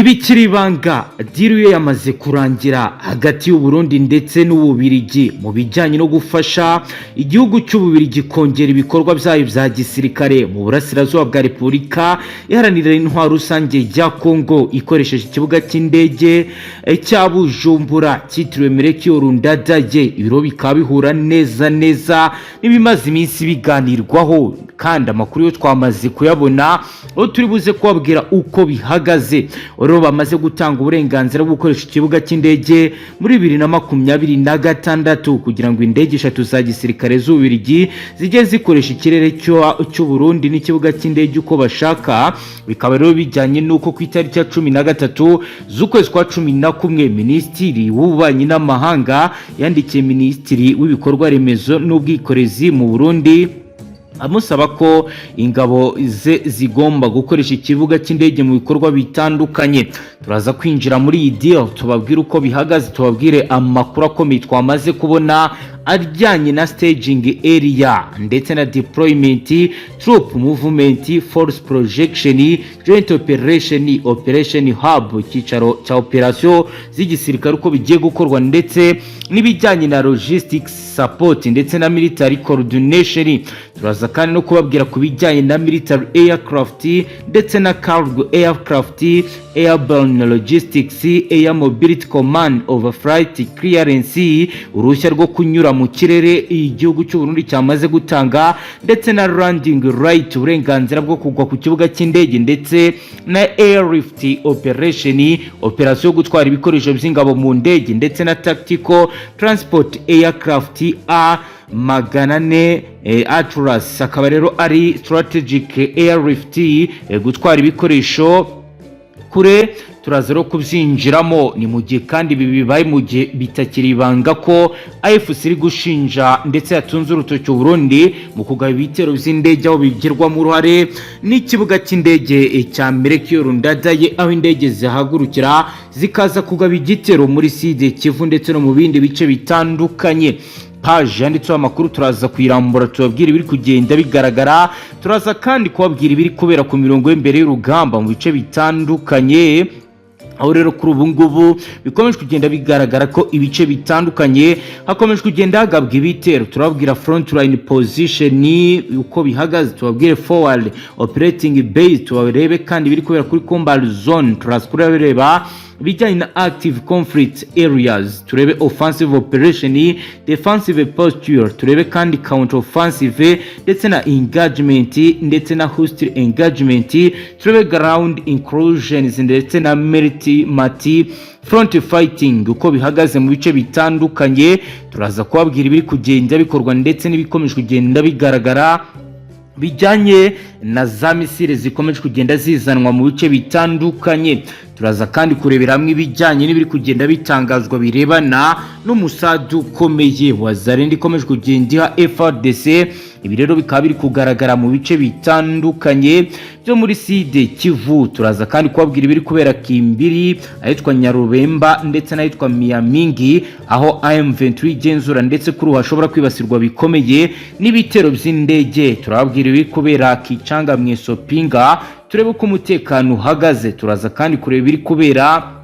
ntibikiri ibanga diriye yamaze kurangira hagati y'u Burundi ndetse n'Ububirigi mu bijyanye no gufasha igihugu cy'Ububirigi kongera ibikorwa byayo bya gisirikare mu burasirazuba bwa Repubulika iharanira intwaro rusange ya Kongo ikoresheje ikibuga cy'indege cya Bujumbura cyitiriwe Melchior Ndadaye. Ibiro bikaba bihura neza n'ibimaze iminsi biganirwaho kandi amakuru yo twamaze kuyabona aho turi buze kubabwira uko bihagaze. Oro bamaze gutanga uburenganzira bwo gukoresha ikibuga cy'indege muri 2026 kugira ngo indege 3 za gisirikare z'Ububirigi zijye zikoresha ikirere cy'u Burundi n'ikibuga cy'indege uko bashaka. Bikaba rero bijyanye nuko ku itariki ya 13 z'ukwezi kwa 11 Minisitiri w'Ububanyi n'Amahanga yandikiye Minisitiri w'ibikorwa remezo n'ubwikorezi mu Burundi amusaba ko ingabo ze zigomba gukoresha ikibuga cy'indege mu bikorwa bitandukanye. Turaza kwinjira muri iyi deal tubabwire uko bihagaze, tubabwire amakuru akomeye twamaze kubona ajyanye na staging area ndetse na deployment, troop movement, force projection, joint operation hub, cyicaro cya operation z'igisirikare uko bigiye gukorwa ndetse n'ibijyanye na logistics support ndetse na military coordination. Turaza kandi no kubabwira ku bijyanye na military aircraft ndetse na cargo aircraft, airborne logistics, air mobility command, overflight clearance, uruhushya rwo kunyura mu kirere igihugu cy'u Burundi cyamaze gutanga ndetse na landing right, uburenganzira bwo kugwa ku kibuga cy'indege ndetse na airlift operation yo gutwara ibikoresho by'ingabo mu ndege ndetse na tactical transport aircraft A400 Atlas, akaba rero ari strategic airlift gutwara ibikoresho kure. Turaza rero kubyinjiramo ni mu gihe kandi ibi bibaye mu gihe bitakiri ibanga ko AFC iri gushinja ndetse yatunze urutoki Burundi mu kugaba ibitero by'indege aho bigirwamo uruhare n'ikibuga cy'indege cya Melchior Ndadaye, aho indege zihagurukira zikaza kugaba igitero muri Sud Kivu ndetse no mu bindi bice bitandukanye. Page yanditseho amakuru turaza kuyirambura tubabwira ibiri kugenda bigaragara. Turaza kandi kubabwira ibiri kubera ku mirongo y'imbere y'urugamba mu bice bitandukanye, aho rero kuri ubu ngubu bikomeje kugenda bigaragara ko ibice bitandukanye hakomeje kugenda hagabwa ibitero. Turababwira front line position uko bihagaze, tubabwire forward operating base, tubarebe kandi biri kubera kuri combat zone. Turakureba bijyanye na active conflict areas, turebe offensive operation, defensive posture, turebe kandi counter offensive ndetse na engagement ndetse na hostile engagement, turebe ground incursions ndetse na multi front fighting uko bihagaze mu bice bitandukanye. Turaza kubabwira ibiri kugenda bikorwa ndetse n'ibikomeje kugenda bigaragara bijyanye na za misile zikomeje kugenda zizanwa mu bice bitandukanye. Turaza kandi kurebera hamwe ibijyanye n'ibiri kugenda bitangazwa birebana n'umusadu ukomeye wa Zarindi ikomeje kugenda FARDC. Ibi rero bikaba biri kugaragara mu bice bitandukanye byo muri Sud Kivu. Turaza kandi kubabwira ibiri kubera Kimbiri, ahitwa Nyarubemba ndetse n'ahitwa Miyamingi, aho AM23 igenzura ndetse kuri hashobora kwibasirwa bikomeye n'ibitero by'indege. Turababwira ibiri kubera Kicanga Mwesopinga, turebe uko umutekano uhagaze. Turaza kandi kureba ibiri kubera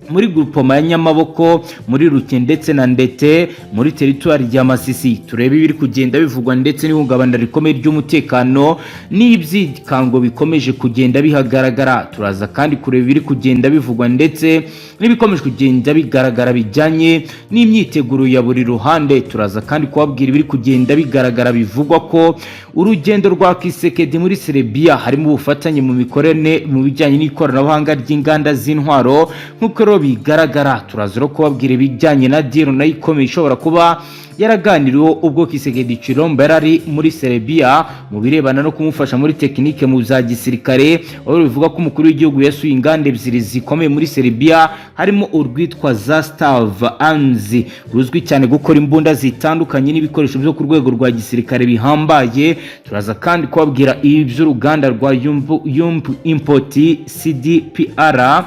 muri groupement ya Nyamaboko, muri Ruke ndetse na Ndete, muri territoire ya Masisi. Turebe ibiri kugenda bivugwa ndetse n'ihungabana rikomeye ry'umutekano n'ibyikango bikomeje kugenda bihagaragara. Turaza kandi kureba ibiri kugenda bivugwa ndetse n'ibikomeje kugenda bigaragara bijyanye n'imyiteguro ya buri ruhande. Turaza kandi kubabwira ibiri kugenda bigaragara bivugwa ko urugendo rwa Kisekedi muri Serbia harimo ubufatanye mu mikorere mu bijyanye n'ikoranabuhanga ry'inganda z'intwaro nk'uko bigaragara. Turaza rero kubabwira ibijyanye na deal nayo ikomeye ishobora kuba yaraganiriweho ubwo Kisekedi Chilombo yarari muri Serbia mu birebana no kumufasha muri tekinike mu za gisirikare, aho bivuga ko umukuru w'igihugu yasuye inganda ebyiri zikomeye muri Serbia harimo urwitwa Zastav Arms ruzwi cyane gukora imbunda zitandukanye n'ibikoresho byo ku rwego rwa gisirikare bihambaye. Turaza kandi kubabwira iby'uruganda rwa Import CDPR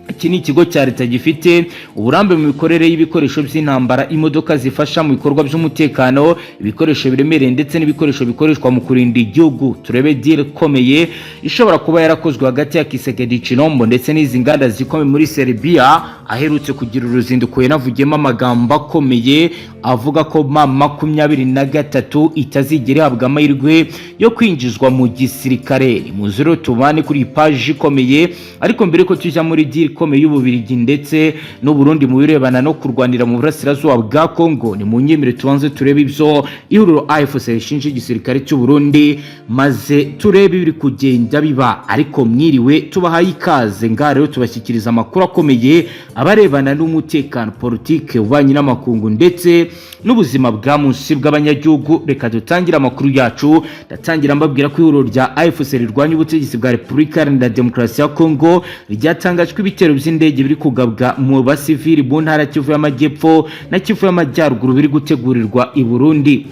iki ni ikigo cya leta gifite uburambe mu mikorere y'ibikoresho by'intambara, imodoka zifasha mu bikorwa by'umutekano, ibikoresho biremereye ndetse n'ibikoresho bikoreshwa mu kurinda igihugu. Turebe deal ikomeye ishobora kuba yarakozwe hagati ya Kisekedi Chilombo ndetse n'izi nganda zikomeye muri Serbia, aherutse kugira uruzinduko yanavugiyemo amagambo akomeye avuga ko M23 itazigera ihabwa amahirwe yo kwinjizwa mu gisirikare. Muziro tubane kuri page ikomeye, ariko mbere ko tujya muri deal ikomeye y'Ububirigi ndetse n'u Burundi mu birebana no kurwanira mu burasirazuba bwa Kongo, ni mu nyemere tubanze turebe ibyo ihuriro AFC rishinje igisirikare cy'u Burundi, maze turebe biri kugenda biba. Ariko mwiriwe, tubahaye ikaze ngaha rero tubashyikiriza amakuru akomeye abarebana n'umutekano, politike, ububanyi n'amakungu ndetse n'ubuzima bwa munsi bw'abanyagihugu. Reka dutangira amakuru yacu, ndatangira mbabwira ko ihuriro rya AFC rirwanya ubutegetsi bwa Repubulika Iharanira Demokarasi ya Kongo ryatangajwe ibitero by'indege biri kugabwa mu basivili mu ntara Kivu y'Amajyepfo na Kivu y'Amajyaruguru biri gutegurirwa i Burundi.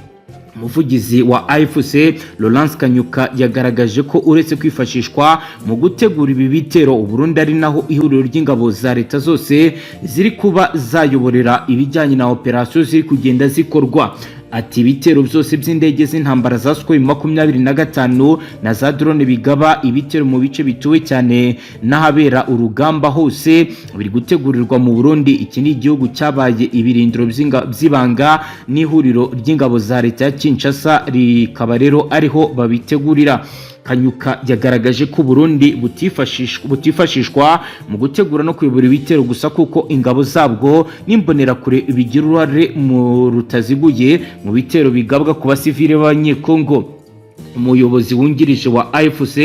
Umuvugizi wa AFC Laurence Kanyuka yagaragaje ko uretse kwifashishwa mu gutegura ibi bitero, Burundi ari naho ihuriro ry'ingabo za leta zose ziri kuba zayoborera ibijyanye na operasiyo ziri kugenda zikorwa. Ati ibitero byose by'indege z'intambara za Sukhoi 25 na za drone bigaba ibitero mu bice bituwe cyane n'ahabera urugamba hose biri gutegurirwa mu Burundi. Iki ni igihugu cyabaye ibirindiro by'ibanga n'ihuriro ry'ingabo za leta ya Kinshasa, rikaba rero ariho babitegurira. Kanyuka yagaragaje ko Burundi butifashishwa mu gutegura no kuyobora ibitero gusa, kuko ingabo zabwo n'imbonera kure bigira uruhare mu rutaziguye mu bitero bigabwa ku basivile b'Abanyekongo. Umuyobozi wungirije wa AFC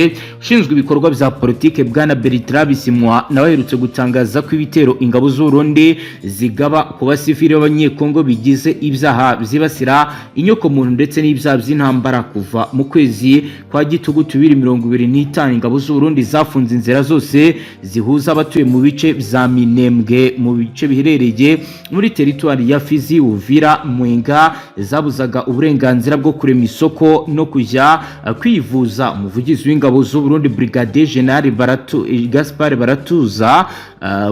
ushinzwe ibikorwa bya politike Bwana Bertrand Bisimwa nawe aherutse gutangaza ko ibitero ingabo z'u Burundi zigaba ku basivile b'Abanyekongo bigize ibyaha byibasira inyoko muntu ndetse n'ibyaha by'intambara. Kuva mu kwezi kwa Gitugutu 2025 ingabo z'u Burundi zafunze inzira zose zihuza abatuye mu bice bya Minembwe mu bice biherereye muri teritwari ya Fizi, Uvira, Mwenga, zabuzaga uburenganzira bwo kurema isoko no kujya kwivuza. Umuvugizi w'ingabo z'u Burundi Brigadier General Gaspard Baratuza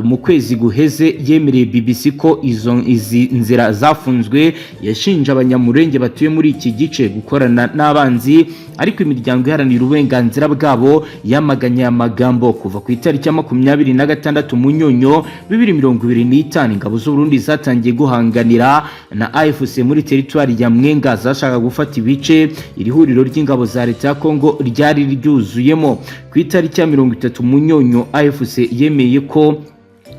mu kwezi guheze yemereye BBC ko izi nzira zafunzwe. Yashinje abanyamurenge batuye muri iki gice gukorana n'abanzi, ariko imiryango iharanira uburenganzira bwabo yamaganye amagambo. Kuva ku itariki ya 26 Munyonyo 2025 ingabo z'u Burundi zatangiye guhanganira na AFC muri teritwari ya Mwenga, zashaka gufata ibice iri huriro ry'ingabo za leta ya Kongo ryari ryuzuyemo. Ku itariki ya 30 Munyonyo AFC yemeye ko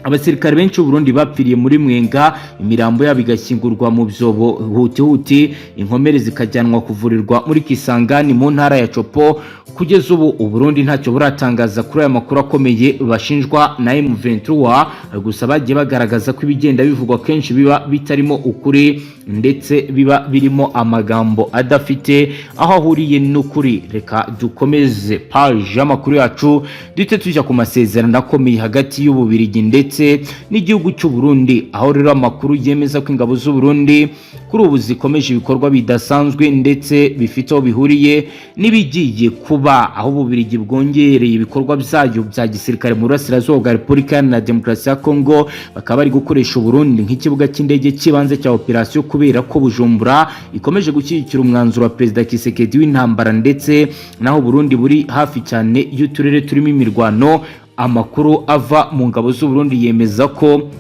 abasirikare benshi Burundi bapfiriye muri Mwenga, imirambo yabo igashyingurwa mu byobo huti, inkomere zikajyanwa kuvurirwa muri Kisangani mu ntara ya Chopo. Kugeza ubu Burundi ntacyo buratangaza kuri aya makuru akomeye bashinjwa na M23, gusa bagiye bagaragaza ko ibigenda bivugwa kenshi biba bitarimo ukuri ndetse biba birimo amagambo adafite aho ahuriye n'ukuri. Reka dukomeze page y'amakuru yacu dute tujya ku masezerano akomeye hagati y'Ububirigi ndetse n'igihugu cy'u Burundi, aho rero amakuru yemeza ko ingabo z'u Burundi kuri ubu zikomeje ibikorwa bidasanzwe ndetse bifite aho bihuriye n'ibigiye kuba, aho Ububirigi bwongereye ibikorwa byayo bya gisirikare mu burasirazuba bwa Repubulika Iharanira Demokarasi ya Kongo. Bakaba bari gukoresha Burundi nk'ikibuga cy'indege cy'ibanze cya operasiyo, kubera ko Bujumbura ikomeje gushyigikira umwanzuro wa Perezida Kisekedi w'intambara, ndetse naho Burundi buri hafi cyane y'uturere turimo imirwano. Amakuru ava mu ngabo z'u Burundi yemeza ko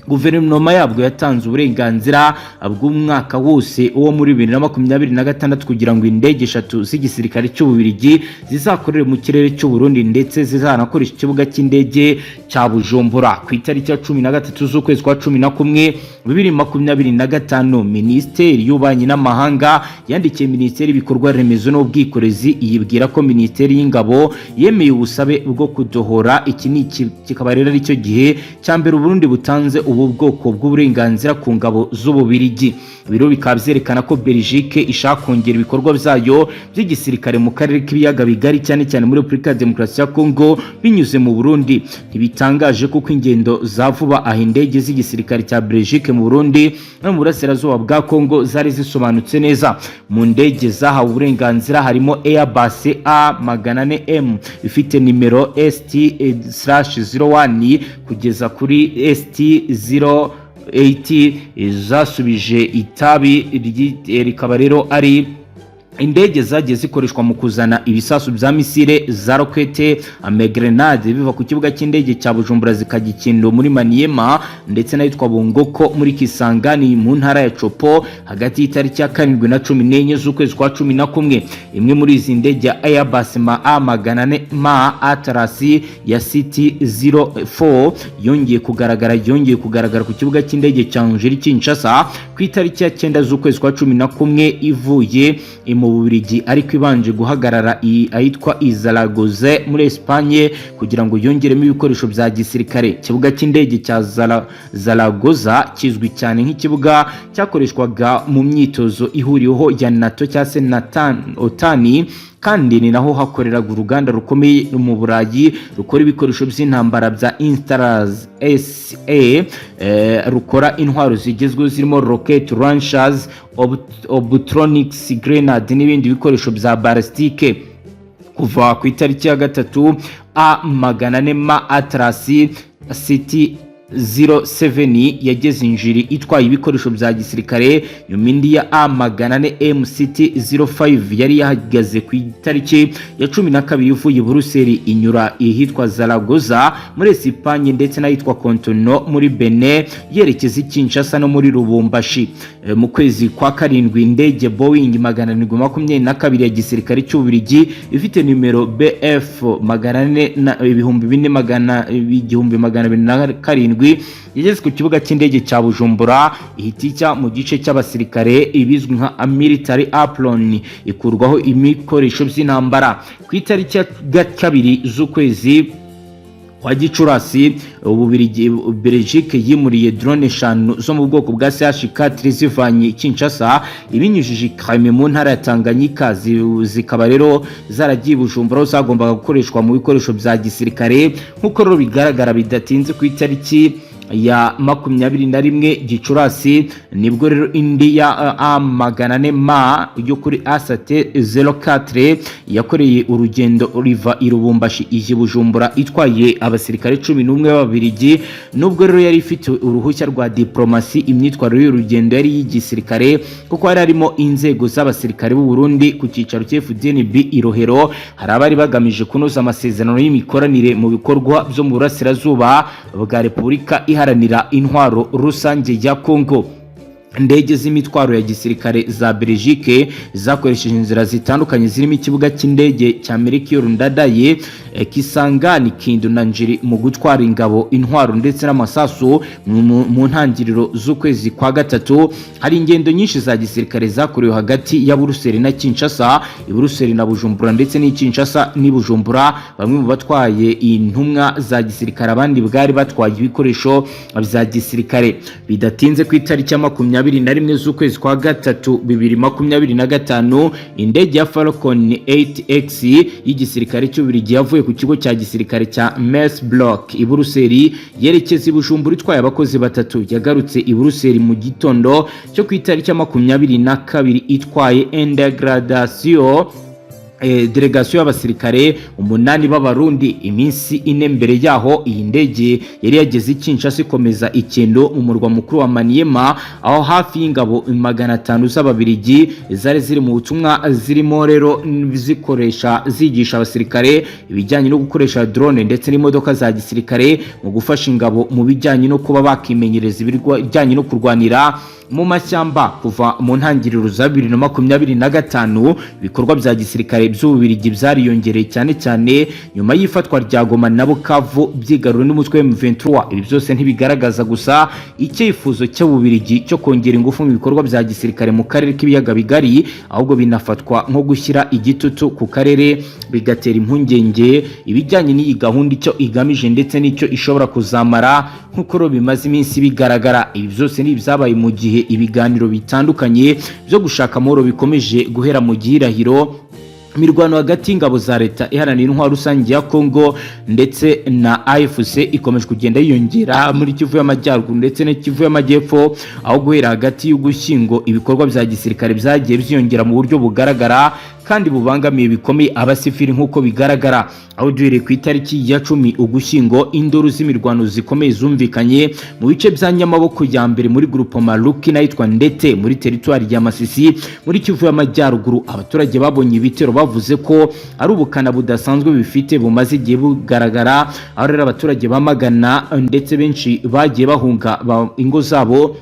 guverinoma yabwo yatanze uburenganzira bw'umwaka wose uwo muri 2026 kugira ngo indege 3 z'igisirikare cy'Ububirigi zizakorere mu kirere cy'u Burundi ndetse zizanakoresha ikibuga cy'indege cya Bujumbura. Ku itariki ya 13 z'ukwezi kwa 11 2025 Minisiteri y'Ububanyi n'Amahanga yandikiye Minisiteri y'Ibikorwa Remezo n'Ubwikorezi yibwira ko Minisiteri y'Ingabo yemeye ubusabe bwo kudohora iki kikaba rero ari cyo gihe cya mbere Burundi butanze ubu bwoko bw'uburenganzira ku ngabo z'Ububirigi. Ibiro bikaba byerekana ko Belgique ishaka kongera ibikorwa byayo by'igisirikare mu karere k'ibiyaga bigari cyane cyane muri Repubulika ya Demokarasi ya Kongo binyuze mu Burundi. Ntibitangaje kuko ingendo za vuba aho indege z'igisirikare cya Belgique mu Burundi no mu burasirazuba bwa Kongo zari zisobanutse neza. Mu ndege zahawe uburenganzira harimo Airbus A400M ifite nimero ST/01 kugeza kuri ST-080 zasubije itabi rikaba rero ari indege zagiye zikoreshwa mu kuzana ibisasu bya misile za rokete amegrenade biva ku kibuga cy'indege cya Bujumbura zikagikindo muri Maniema ndetse n'ayitwa Bongoko muri Kisangani mu ntara ya Chopo hagati y'itariki ya 7 na 14 z'ukwezi kwa 11. Imwe muri izi ndege ya Airbus A400 Atlas ya CT-04 yongeye kugaragara ku kibuga cy'indege cya Kinshasa ku itariki ya 9 z'ukwezi kwa 11 ivuye mu Bubiligi ariko ibanje guhagarara ayitwa Zaragoza muri Espagne kugira ngo yongeremo ibikoresho bya gisirikare. Kibuga cy'indege cya Zaragoza kizwi cyane nk'ikibuga cyakoreshwaga mu myitozo ihuriweho ya NATO cyangwa se OTAN kandi ni naho hakoreraga uruganda rukomeye mu Burayi rukora ibikoresho by'intambara bya Instars SA rukora intwaro zigezweho zirimo rocket launchers, obtronics, grenade n'ibindi bikoresho bya ballistique. Kuva ku itariki ya 3 A400 Atlas City 07 yageze injiri itwaye ibikoresho bya gisirikare. Yumindi ya A400 MCT 05 yari yahagaze ku itariki ya 12 ivuye Buruseli inyura ihitwa Zaragoza muri Espagne ndetse n'ahitwa Contenus muri Benin yerekeza Kinshasa no muri Lubumbashi. Mu kwezi kwa 7 indege Boeing 722 ya gisirikare cy'Ububirigi ifite numero BF 4,207 yageze ku kibuga cy'indege cya Bujumbura ihita mu gice cy'abasirikare ibizwi nka military apron ikurwaho ibikoresho by'intambara. Ku itariki ya 2 z'ukwezi kwa Gicurasi Belgique yimuriye drone 5 zo mu bwoko bwa CH4 zivanye Kinshasa ibinyujije Krame mu ntara ya Tanganyika zikaba rero zaragiye Bujumbura zagombaga gukoreshwa mu bikoresho bya gisirikare nk'uko rero bigaragara bidatinze ku itariki ya 21 Gicurasi nibwo rero indi ya A400 yo kuri ACTU04 yakoreye urugendo riva i Lubumbashi ije Bujumbura itwaye abasirikare 11 b'Ababiligi. Nubwo rero yari ifite uruhushya rwa diplomasi imyitwarire y'urugendo yari y'igisirikare kuko hari harimo inzego z'abasirikare b'u Burundi ku cyicaro cya Fdnb Irohero hari abari bagamije kunoza amasezerano y'imikoranire mu bikorwa byo mu burasirazuba bwa Repubulika iharanira intwaro rusange ya Kongo. Indege z'imitwaro ya gisirikare za Belgique zakoresheje inzira zitandukanye zirimo ikibuga cy'indege cya Melchior Ndadaye Kisangani Kindu na Njiri mu gutwara ingabo intwaro ndetse n'amasasu. Mu ntangiriro z'ukwezi kwa 3 hari ingendo nyinshi za gisirikare zakorewe hagati ya Buruseli na Kinshasa, Buruseli na Bujumbura ndetse ni Kinshasa ni Bujumbura. Bamwe mu batwaye intumwa za gisirikare abandi bwari batwaye ibikoresho bya gisirikare. Bidatinze ku itariki ya 21 z'ukwezi kwa 3 2025 indege ya Falcon 8X y'igisirikare cy'Ububirigi yavuye ku kigo cya gisirikare cya Metz Block i Buruseli yerekeza i Bujumbura itwaye abakozi 3. Yagarutse i Buruseli mu gitondo cyo ku itariki ya 22 itwaye Indegradation delegation y'abasirikare 8 b'Abarundi. Iminsi 4 mbere yaho iyi ndege yari yageze Kinshasa ikomeza ikendo mu murwa mukuru wa Maniema aho hafi y'ingabo 500 z'Ababiligi zari ziri mu butumwa zirimo rero zikoresha zigisha abasirikare ibijyanye no gukoresha drone ndetse n'imodoka za gisirikare mu gufasha ingabo mu bijyanye no kuba bakimenyereza ibijyanye no kurwanira mu mashyamba. Kuva mu ntangiriro za 2025 bikorwa bya gisirikare by'Ububirigi byariyongereye cyane cyane nyuma y'ifatwa rya Goma na Bukavu byigaruriwe n'umutwe wa M23. Ibi byose ntibigaragaza gusa icyifuzo cy'Ububirigi cyo kongera ingufu mu bikorwa bya gisirikare mu karere k'ibiyaga bigari, ahubwo binafatwa nko gushyira igitutu ku karere, bigatera impungenge ibijyanye n'iyi gahunda icyo igamije ndetse n'icyo ishobora kuzamara nk'uko bimaze iminsi bigaragara. Ibi byose ni ibyabaye mu gihe ibiganiro bitandukanye byo gushaka amahoro bikomeje guhera mu gihirahiro. Imirwano hagati y'ingabo za leta iharanira intwaro rusange ya Kongo ndetse na AFC ikomeje kugenda yiyongera muri Kivu y'Amajyaruguru ndetse na Kivu y'Amajyepfo, aho guhera hagati y'Ugushyingo ibikorwa bya gisirikare byagiye byiyongera mu buryo bugaragara kandi bubangamiye bikomeye abasivili nk'uko bigaragara. Aho duhereye ku itariki ya 10 Ugushyingo induru z'imirwano zikomeye zumvikanye mu bice bya Nyamaboko ya mbere muri groupement Luki nayitwa Ndete muri territoire ya Masisi muri Kivu y'Amajyaruguru. Abaturage babonye ibitero bavuze ko ari ubukana budasanzwe bifite bumaze igihe bugaragara, aho rero abaturage bamagana ndetse benshi bagiye bahunga ingo zabo,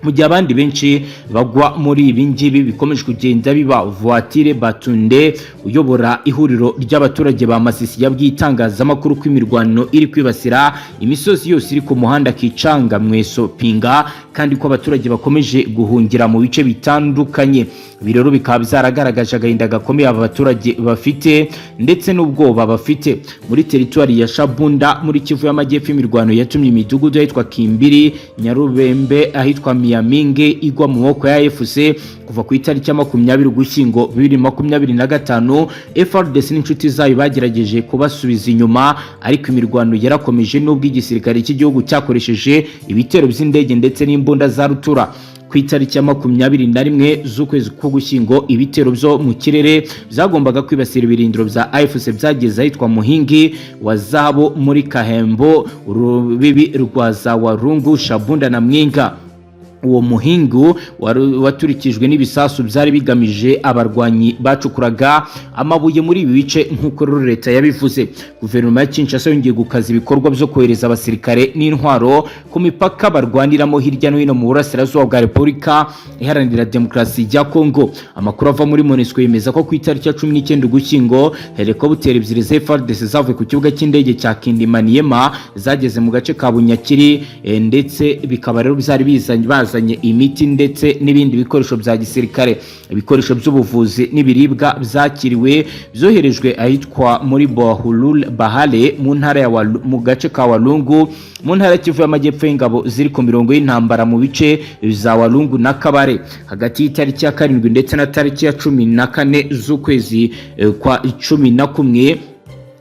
mu gihe abandi benshi bagwa muri ibi ngibi bikomeje kugenda biba. Voitire Batunde uyobora ihuriro ry'abaturage ba Masisi yabwiye itangazamakuru ko imirwano iri kwibasira imisozi yose iri ku muhanda Kicanga Mweso Pinga, kandi ko abaturage bakomeje guhungira mu bice bitandukanye. Ibi rero bikaba byaragaragaje agahinda gakomeye aba baturage bafite ndetse n'ubwoba bafite. Muri teritwari ya Shabunda muri Kivu y'Amajyepfo imirwano yatumye imidugudu ahitwa Kimbiri, Nyarubembe, ahitwa Miyaminge igwa mu maboko ya AFC kuva ku itariki ya 20 Ugushyingo 2025. FRDC n'inshuti zayo bagerageje kubasubiza inyuma, ariko imirwano yarakomeje n'ubwo igisirikare cy'igihugu cyakoresheje ibitero by'indege ndetse n'imbunda za rutura. Ku itariki ya 21 z'ukwezi k'Ugushyingo ibitero byo mu kirere byagombaga kwibasira ibirindiro bya AFC byageze ahitwa Muhingi wa Zabo muri Kahembo, urubibi rwa Zawarungu, Shabunda na Mwinga. Uwo muhingu waturikijwe n'ibisasu byari bigamije abarwanyi bacukuraga amabuye muri ibi bice nk'uko leta yabivuze. Guverinoma ya Kinshasa yongeye gukaza ibikorwa byo kohereza abasirikare n'intwaro ku mipaka barwaniramo hirya no hino mu burasirazuba bwa Repubulika Iharanira Demokarasi ya Kongo. Amakuru ava muri MONUSCO yemeza ko ku itariki ya 19 Ugushyingo helikopteri ebyiri za FARDC zavuye ku kibuga cy'indege cya Kindimaniema zageze mu gace ka Bunyakiri, ndetse bikaba rero byari bazanye imiti ndetse n'ibindi bikoresho bya gisirikare. Ibikoresho by'ubuvuzi n'ibiribwa byakiriwe byoherejwe ahitwa muri Bohulul Bahale mu ntara ya mu gace ka Walungu mu ntara Kivu y'Amajyepfo. Ingabo ziri ku mirongo y'intambara mu bice za Walungu na Kabare hagati y'itariki ya 7 ndetse na tariki ya 14 z'ukwezi kwa 11.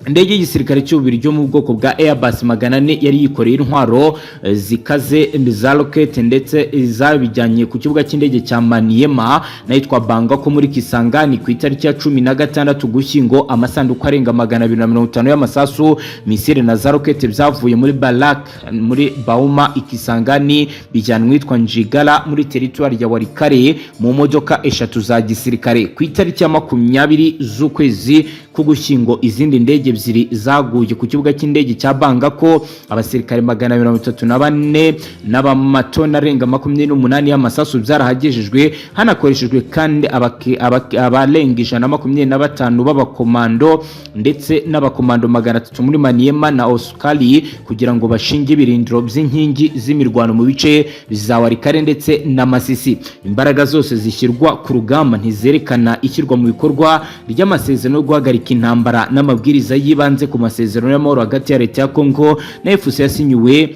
Indege y'igisirikare cy'Ububirigi mu bwoko bwa Airbus 400 yari yikoreye intwaro zikaze za rocket ndetse zabijyanye ku kibuga cy'indege cya Maniema nayitwa Banga ko muri Kisangani ku itariki ya 16 Ugushyingo. Amasanduku arenga 250 y'amasasu, misile na za rocket byavuye muri Balak muri Bauma Ikisangani bijyanwa yitwa Njigala muri territoire ya Warikare mu modoka eshatu za gisirikare. Ku itariki ya 20 z'ukwezi k'Ugushyingo izindi ndege ebyiri zaguye ku kibuga cy'indege cya Banga ko abasirikare 134 n'abamatona arenga 28 y'amasasu byarahagejejwe, hanakoreshejwe kandi abalenga 125 b'abakomando ndetse n'abakomando 300 muri Maniema na Oskali kugira ngo bashinge ibirindiro by'inkingi z'imirwano mu bice za Warikare ndetse na Masisi. Imbaraga zose zishyirwa ku rugamba ntizerekana ishyirwa mu bikorwa ry'amasezerano yo guhagarika intambara n'amabwiriza yibanze ku masezerano y'amahoro hagati ya leta ya Kongo na FARDC yasinyiwe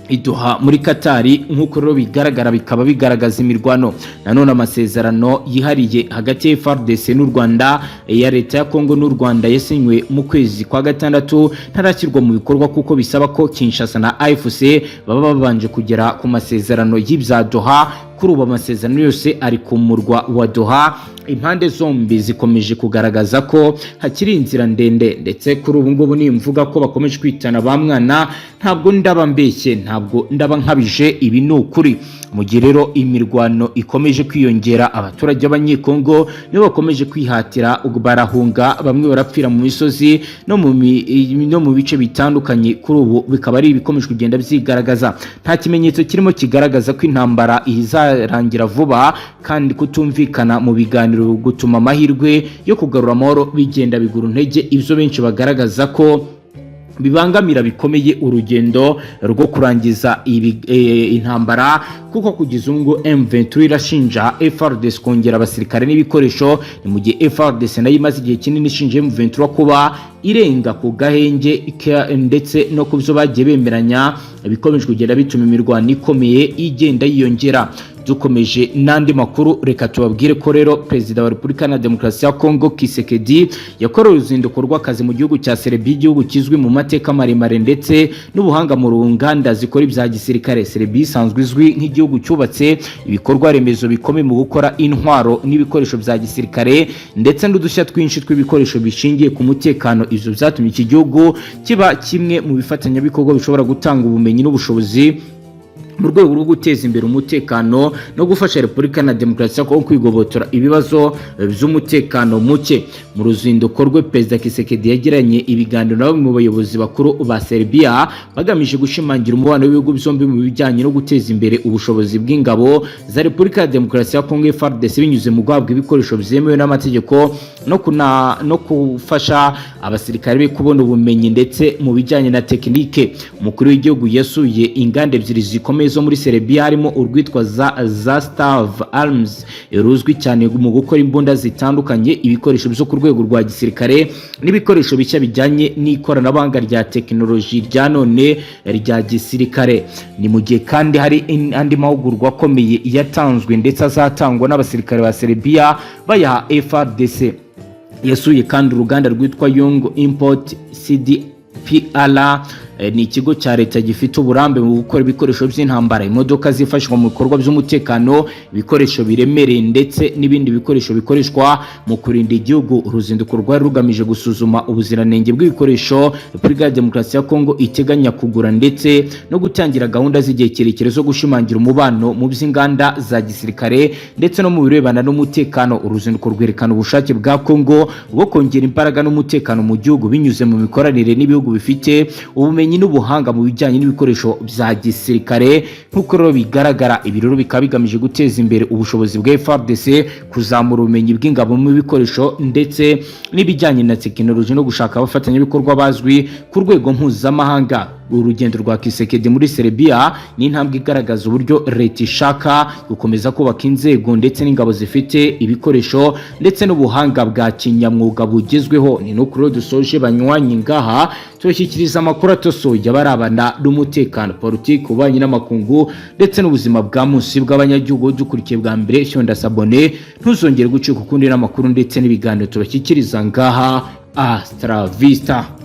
iduha muri Katari nk'uko rero bigaragara, bikaba bigaragaza imirwano. Nanone amasezerano yihariye hagati ya FARDC n'u Rwanda ya leta ya Kongo n'u Rwanda yasinywe mu kwezi kwa gatandatu ntarashyirwa mu bikorwa kuko bisaba ko Kinshasa na AFC baba babanje kugera ku masezerano y'ibya Doha. Kuri ubu amasezerano yose ari ku murwa wa Doha. Impande zombi zikomeje kugaragaza ko hakiri inzira ndende, ndetse kuri ubu ngubu nimvuga ko bakomeje kwitana ba mwana ntabwo ndaba mbeshye, ntabwo ndaba nkabije, ibi ni ukuri. Mu gihe rero imirwano ikomeje kwiyongera, abaturage b'Abanyekongo nibo bakomeje kwihatira barahunga, bamwe barapfira mu misozi no mu bice bitandukanye. Kuri ubu bikaba ari ibikomeje kugenda byigaragaza, nta kimenyetso kirimo kigaragaza ko intambara bizarangira vuba kandi kutumvikana mu biganiro gutuma amahirwe yo kugarura amahoro bigenda bigura intege, ibyo benshi bagaragaza ko bibangamira bikomeye urugendo rwo kurangiza intambara, kuko kugeza ubwo M23 irashinja FARDC kongera abasirikare n'ibikoresho, ni mu gihe FARDC nayo imaze igihe kinini ishinja M23 kuba irenga ku gahenge ndetse no ku byo bagiye bemeranya bikomeje kugenda bituma imirwano ikomeye igenda yiyongera. Dukomeje n'andi makuru, reka tubabwire ko rero Perezida wa Repubulika na Demokarasi ya Kongo Kisekedi yakorewe uruzinduko rw'akazi mu gihugu cya Serbia, igihugu kizwi mu mateka maremare ndetse n'ubuhanga mu nganda zikora ibya gisirikare. Serbia isanzwe izwi nk'igihugu cyubatse ibikorwa remezo bikomeye mu gukora intwaro n'ibikoresho bya gisirikare ndetse n'udushya twinshi tw'ibikoresho bishingiye ku mutekano. Ivyo byatumye iki gihugu kiba kimwe mu bifatanyabikorwa bishobora gutanga ubumenyi n'ubushobozi mu rwego rwo guteza imbere umutekano no gufasha Repubulika na Demokarasi ya Kongo kwigobotora ibibazo by'umutekano muke. Mu ruzinduko rwe, Perezida Kisekedi yagiranye ibiganiro na bamwe mu bayobozi bakuru ba Serbia bagamije gushimangira umubano w'ibihugu byombi mu bijyanye no guteza imbere ubushobozi bw'ingabo za Repubulika ya Demokarasi ya Kongo FARDC binyuze mu guhabwa ibikoresho byemewe n'amategeko no gufasha abasirikare be kubona ubumenyi ndetse mu bijyanye na tekinike. Umukuru w'igihugu yasuye inganda ebyiri zikomeye zo muri Serbia, harimo urwitwa Zastav Arms ruzwi cyane mu gukora imbunda zitandukanye, ibikoresho byo ku rwego rwa gisirikare n'ibikoresho bishya bijyanye n'ikoranabuhanga rya tekinoloji rya none rya gisirikare. Ni mu gihe kandi hari andi mahugurwa akomeye yatanzwe ndetse azatangwa n'abasirikare ba Serbia bayaha FARDC. Yasuye kandi uruganda rwitwa Young Import CDPR, ni ikigo cya leta gifite uburambe mu gukora ibikoresho by'intambara, imodoka zifashishwa mu bikorwa by'umutekano, ibikoresho biremereye ndetse n'ibindi bikoresho bikoreshwa mu kurinda igihugu. Uruzinduko rwari rugamije gusuzuma ubuziranenge bw'ibikoresho Repubulika ya Demokarasi ya Kongo iteganya kugura ndetse no gutangira gahunda z'igihe kirekire zo gushimangira umubano mu by'inganda za gisirikare ndetse no mu birebana n'umutekano. Uruzinduko rwerekana ubushake bwa Kongo bwo kongera imbaraga n'umutekano mu gihugu binyuze mu mikoranire n'ibihugu bifite ubumenyi n'ubuhanga mu bijyanye n'ibikoresho bya gisirikare. Nk'uko rero bigaragara, ibi rero bikaba bigamije guteza imbere ubushobozi bwa FARDC, kuzamura ubumenyi bw'ingabo mu bikoresho ndetse n'ibijyanye na tekinoloji no gushaka abafatanyabikorwa bazwi ku rwego mpuzamahanga. Urugendo rwa Kisekedi muri Serbia ni intambwe igaragaza uburyo leta ishaka gukomeza kubaka inzego ndetse n'ingabo zifite ibikoresho ndetse n'ubuhanga bwa kinyamwuga bugezweho. Ni no kuri dusoje banywanyi ngaha tubashyikiriza amakuru atosoye abarabana n'umutekano, politiki, ububanyi n'amakungu ndetse n'ubuzima bwa munsi bw'abanyagihugu. Dukurikiye bwa mbere shonda sabone, ntuzongere gucika ukundi n'amakuru ndetse n'ibiganiro tubashyikiriza ngaha. Astra Vista.